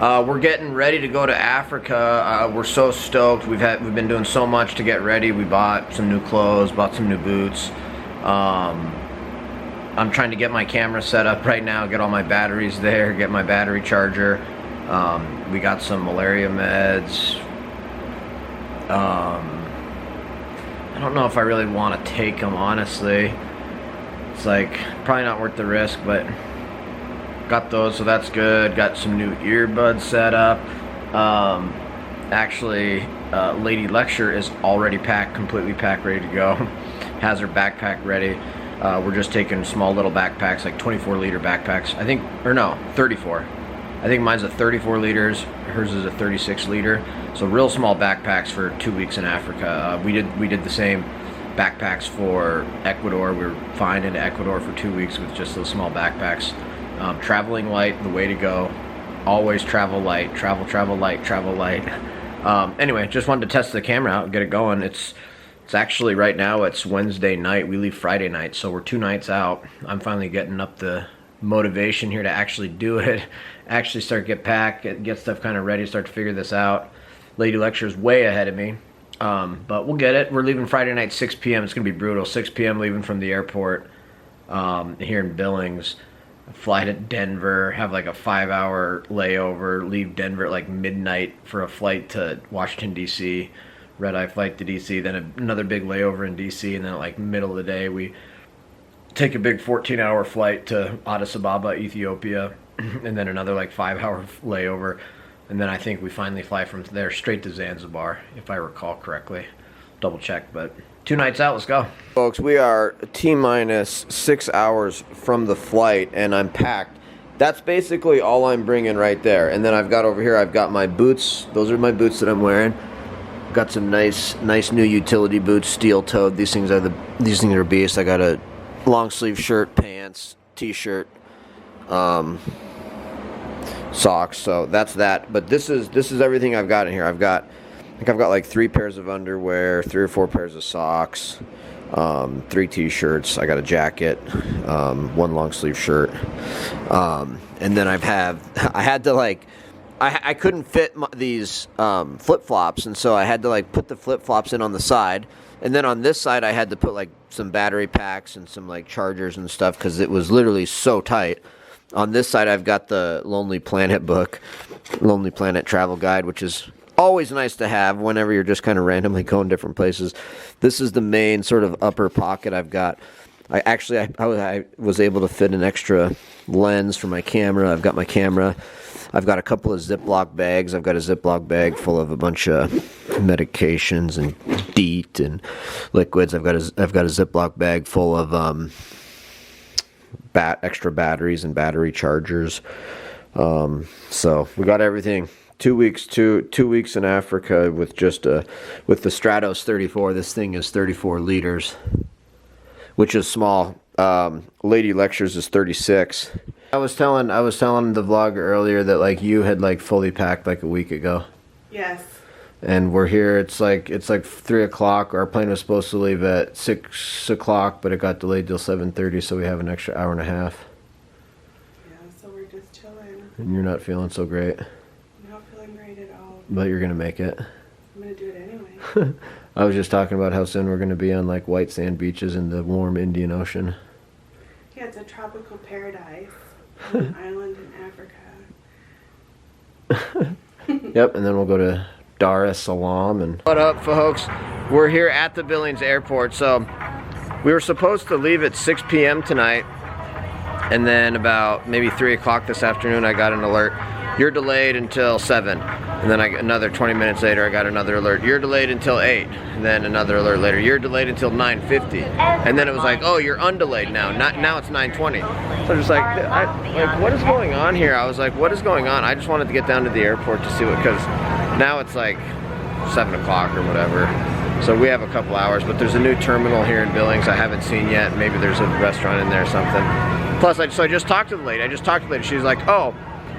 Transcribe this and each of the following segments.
We're getting ready to go to Africa. We're so stoked. We've been doing so much to get ready. We bought some new clothes, bought some new boots. I'm trying to get my camera set up right now, get all my batteries there, get my battery charger. We got some malaria meds. I don't know if I really want to take them, honestly. It's like probably not worth the risk, but got those, so that's good. Got some new earbuds set up. Actually, Lady Lecture is already packed, completely packed, ready to go. Has her backpack ready. We're just taking small little backpacks, like 24-liter backpacks. I think, or no, 34. I think mine's a 34 liters. Hers is a 36 liter. So real small backpacks for 2 weeks in Africa. We did the same backpacks for Ecuador. We were fine into Ecuador for 2 weeks with just those small backpacks. Traveling light, the way to go. Always travel light. Travel light, travel light. Anyway, just wanted to test the camera out, get it going. It's actually right now, it's Wednesday night. We leave Friday night, so we're 2 nights out. I'm finally getting up the motivation here to actually do it. Actually start get packed, get stuff kind of ready, start to figure this out. Lady Lecture's way ahead of me. But we'll get it. We're leaving Friday night 6 p.m. It's going to be brutal. 6 p.m. leaving from the airport here in Billings. Fly to Denver, have like a 5-hour layover, leave Denver at like midnight for a flight to Washington, D.C. Red-eye flight to D.C., then another big layover in D.C., and then at like middle of the day we take a big 14-hour flight to Addis Ababa, Ethiopia, and then another like 5-hour layover. And then I think we finally fly from there straight to Zanzibar, if I recall correctly. Double check, but 2 nights out, let's go. Folks, we are T-minus 6 hours from the flight, and I'm packed. That's basically all I'm bringing right there. And then I've got over here, I've got my boots. Those are my boots that I'm wearing. Got some nice new utility boots, steel-toed. These things are beasts. I got a long sleeve shirt, pants, t-shirt, socks. So that's that. But this is everything I've got in here. I think I've got like 3 pairs of underwear, 3 or 4 pairs of socks, 3 t-shirts. I got a jacket, 1 long sleeve shirt, and then I had to like. I couldn't fit these flip-flops, and so I had to like put the flip-flops in on the side, and then on this side I had to put like some battery packs and some like chargers and stuff because it was literally so tight. On this side I've got the Lonely Planet book, Lonely Planet Travel Guide, which is always nice to have whenever you're just kind of randomly going different places. This is the main sort of upper pocket I've got. I was able to fit an extra lens for my camera. I've got my camera. I've got a couple of Ziploc bags. I've got a Ziploc bag full of a bunch of medications and DEET and liquids. I've got a Ziploc bag full of extra batteries and battery chargers. So we got everything. 2 weeks, two weeks in Africa with just with the Stratos 34. This thing is 34 liters, which is small. Lady Lectures is 36. I was telling the vlogger earlier that like you had like fully packed like a week ago. Yes. And we're here. It's like 3 o'clock. Our plane was supposed to leave at 6 o'clock, but it got delayed till 7:30, so we have an extra hour and a half. Yeah, so we're just chilling. And you're not feeling so great. I'm not feeling great at all. But you're gonna make it. I'm gonna do it anyway. I was just talking about how soon we're gonna be on like white sand beaches in the warm Indian Ocean. Yeah, it's a tropical paradise. An island in Africa. Yep, and then we'll go to Dar es Salaam. And what up, folks? We're here at the Billings airport. So we were supposed to leave at 6 p.m. tonight, and then about maybe 3 o'clock this afternoon I got an alert. You're delayed until 7. And then another 20 minutes later I got another alert. You're delayed until 8. And then another alert later. You're delayed until 9:50. And then it was like, oh, you're undelayed now. Now it's 9:20. So I'm just like, what is going on here? I was like, what is going on? I just wanted to get down to the airport to see what, because now it's like 7 o'clock or whatever. So we have a couple hours, but there's a new terminal here in Billings I haven't seen yet. Maybe there's a restaurant in there or something. Plus, so I just talked to the lady. She's like, oh,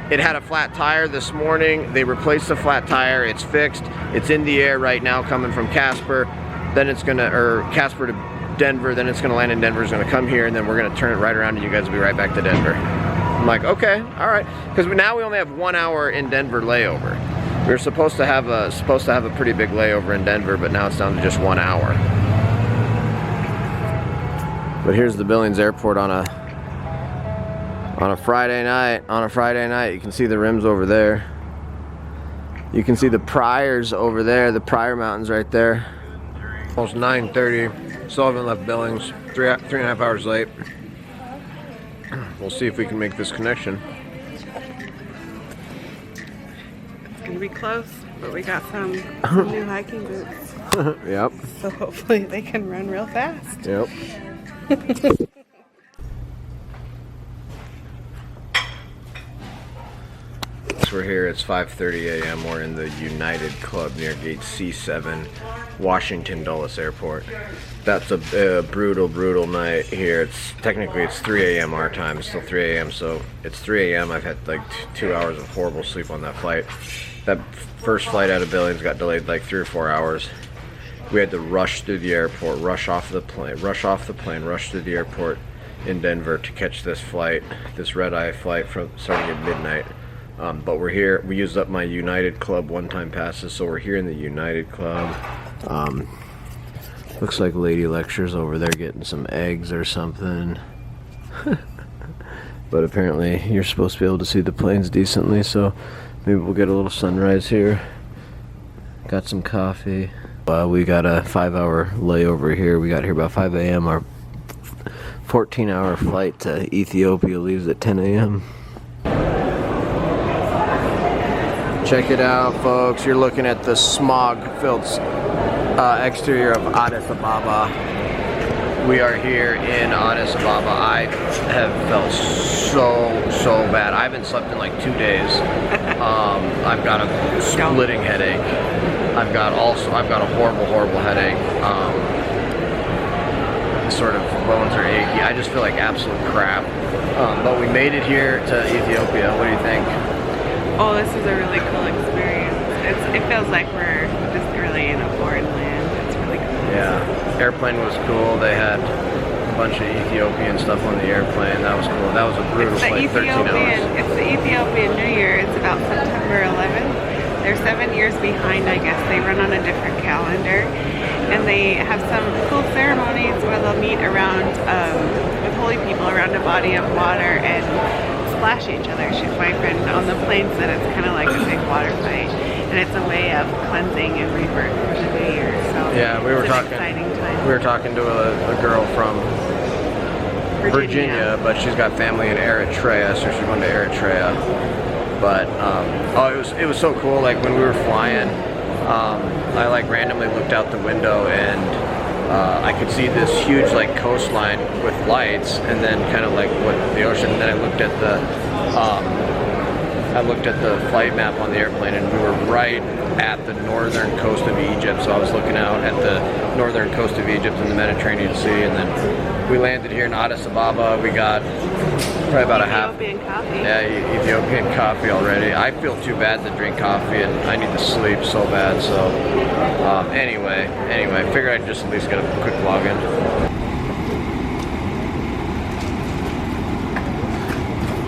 it had a flat tire this morning. They replaced the flat tire. It's fixed. It's in the air right now coming from Casper. Then it's Casper to Denver. Then it's gonna land in Denver. It's gonna come here, and then we're gonna turn it right around, and you guys will be right back to Denver. I'm like, okay, all right, because now we only have 1 hour in Denver layover. We were supposed to have a pretty big layover in Denver, but now it's down to just 1 hour. But here's the Billings Airport on a Friday night. On a Friday night, you can see the rims over there. You can see the Pryors over there, the Pryor Mountains right there. Almost 9:30. Still haven't left Billings. 3.5 hours late. We'll see if we can make this connection. It's gonna be close, but we got some new hiking boots. Yep. So hopefully they can run real fast. Yep. We're here, it's 5:30 a.m. We're in the United Club near gate C7, Washington Dulles Airport. That's a brutal night here. Technically it's 3 a.m. our time. It's still 3 a.m. so it's 3 a.m. I've had like 2 hours of horrible sleep on that flight. That first flight out of Billings got delayed like 3 or 4 hours. We had to rush through the airport, rush through the airport in Denver to catch this flight, this red-eye flight starting at midnight. But we're here. We used up my United Club one-time passes, so we're here in the United Club. Looks like Lady Lecture's over there getting some eggs or something. But apparently you're supposed to be able to see the planes decently, so maybe we'll get a little sunrise here. Got some coffee. We got a 5-hour layover here. We got here about 5 a.m. Our 14-hour flight to Ethiopia leaves at 10 a.m. Check it out, folks. You're looking at the smog-filled exterior of Addis Ababa. We are here in Addis Ababa. I have felt so bad. I haven't slept in like 2 days. I've got a splitting headache. I've got a horrible headache. Sort of bones are achy. I just feel like absolute crap. But we made it here to Ethiopia. What do you think? Oh, this is a really cool experience. It feels like we're just really in a foreign land. It's really cool. Yeah, airplane was cool. They had a bunch of Ethiopian stuff on the airplane. That was cool. That was a brutal flight, 13 hours. It's the Ethiopian New Year. It's about September 11th. They're 7 years behind, I guess. They run on a different calendar. And they have some cool ceremonies where they'll meet around, with holy people around a body of water and splash each other. My friend on the plane said it's kind of like a big water fight, and it's a way of cleansing and rebirth for the new year. So yeah, we were talking. Exciting time. We were talking to a girl from Virginia, but she's got family in Eritrea, so she's going to Eritrea. But it was so cool. Like when we were flying, I like randomly looked out the window and I could see this huge like coastline with lights, and then kind of like what the ocean. And then I looked at the flight map on the airplane, and we were right at the northern coast of Egypt. So I was looking out at the northern coast of Egypt in the Mediterranean Sea, and then we landed here in Addis Ababa. We got probably about Ethiopian coffee. Yeah, Ethiopian coffee already. I feel too bad to drink coffee, and I need to sleep so bad. So anyway, I figured I'd just at least get a quick vlog in.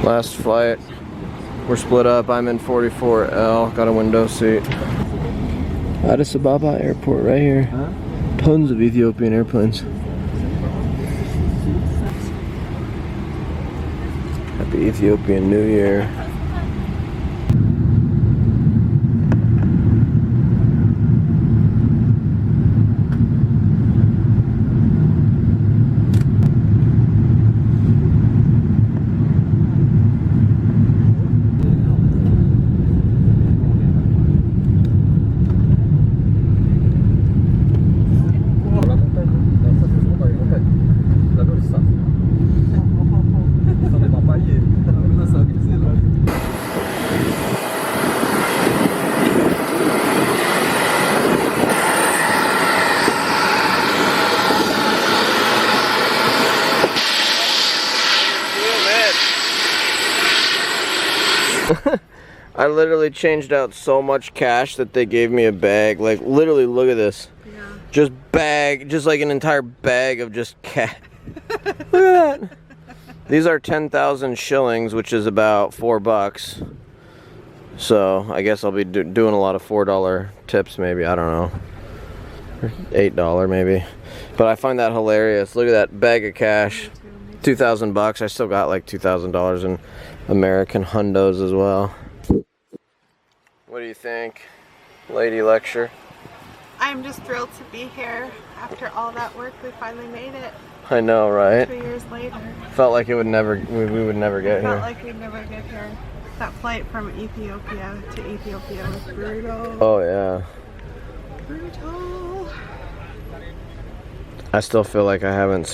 Last flight. We're split up. I'm in 44L. Got a window seat. Addis Ababa Airport right here. Huh? Tons of Ethiopian airplanes. Happy Ethiopian New Year. I literally changed out so much cash that they gave me a bag. Like, literally, look at this. Yeah. Just like an entire bag of just cash. Look at that. These are 10,000 shillings, which is about $4. So I guess I'll be doing a lot of $4 tips, maybe. I don't know. Or $8 maybe. But I find that hilarious. Look at that bag of cash. 2,000 bucks. I still got like $2,000 in American hundos as well. What do you think, lady lecture? I'm just thrilled to be here. After all that work, we finally made it. I know, right? 2 years later. Felt like it would never, we would never get here. Felt like we'd never get here. That flight from Ethiopia to Ethiopia was brutal. Oh yeah. Brutal. I still feel like I haven't